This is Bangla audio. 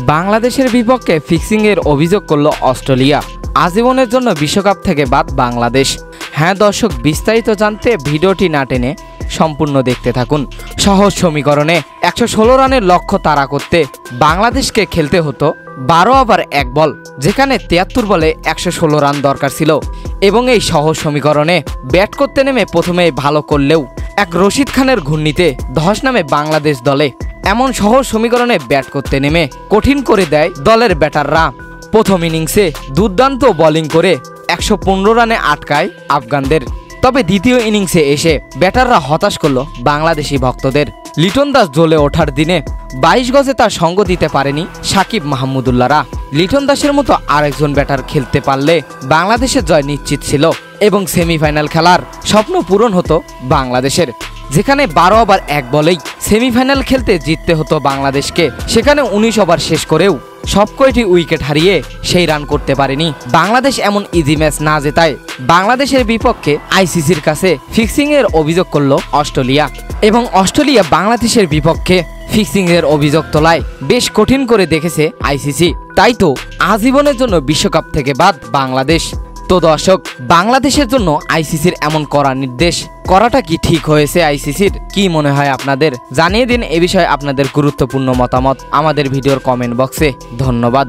বাংলাদেশের বিপক্ষে ফিক্সিংয়ের অভিযোগ করল অস্ট্রেলিয়া। আজীবনের জন্য বিশ্বকাপ থেকে বাদ বাংলাদেশ। হ্যাঁ দর্শক, বিস্তারিত জানতে ভিডিওটি না টেনে সম্পূর্ণ দেখতে থাকুন। সহজ সমীকরণে 116 রানের লক্ষ্য তাড়া করতে বাংলাদেশকে খেলতে হতো 12 ওভার 1 বল, যেখানে 73 বলে 116 রান দরকার ছিল। এবং এই সহজ সমীকরণে ব্যাট করতে নেমে প্রথমেই ভালো করলেও এক রশিদ খানের ঘূর্ণিতে ধস নামে বাংলাদেশ দলে। এমন সহজ সমীকরণে ব্যাট করতে নেমে কঠিন করে দেয় দলের ব্যাটাররা। প্রথম ইনিংসে দুর্দান্ত বোলিং করে 115 রানে আটকায় আফগানদের। তবে দ্বিতীয় ইনিংসে এসে ব্যাটাররা হতাশ করল বাংলাদেশি ভক্তদের। লিটন দাস জ্বলে ওঠার দিনে 22 গজে তার সঙ্গ দিতে পারেনি সাকিব মাহমুদুল্লাহরা। লিটন দাসের মতো আরেকজন ব্যাটার খেলতে পারলে বাংলাদেশের জয় নিশ্চিত ছিল এবং সেমিফাইনাল খেলার স্বপ্ন পূরণ হতো বাংলাদেশের, যেখানে 12 ওভার 1 বলেই সেমিফাইনাল খেলতে জিততে হতো বাংলাদেশকে। সেখানে 19 ওভার শেষ করেও সবকয়টি উইকেট হারিয়ে সেই রান করতে পারেনি বাংলাদেশ। এমন ইজি ম্যাচ না জেতায় বাংলাদেশের বিপক্ষে আইসিসির কাছে ফিক্সিংয়ের অভিযোগ করল অস্ট্রেলিয়া। এবং অস্ট্রেলিয়া বাংলাদেশের বিপক্ষে ফিক্সিংয়ের অভিযোগ তোলায় বেশ কঠিন করে দেখেছে আইসিসি। তাই তো আজীবনের জন্য বিশ্বকাপ থেকে বাদ বাংলাদেশ। তো দর্শক, বাংলাদেশের জন্য আইসিসির এমন কড়া নির্দেশ করাটা কি ঠিক হয়েছে? আইসিসির কি মনে হয় আপনাদের? জানিয়ে দিন এ বিষয়ে আপনাদের গুরুত্বপূর্ণ মতামত আমাদের ভিডিওর কমেন্ট বক্সে। ধন্যবাদ।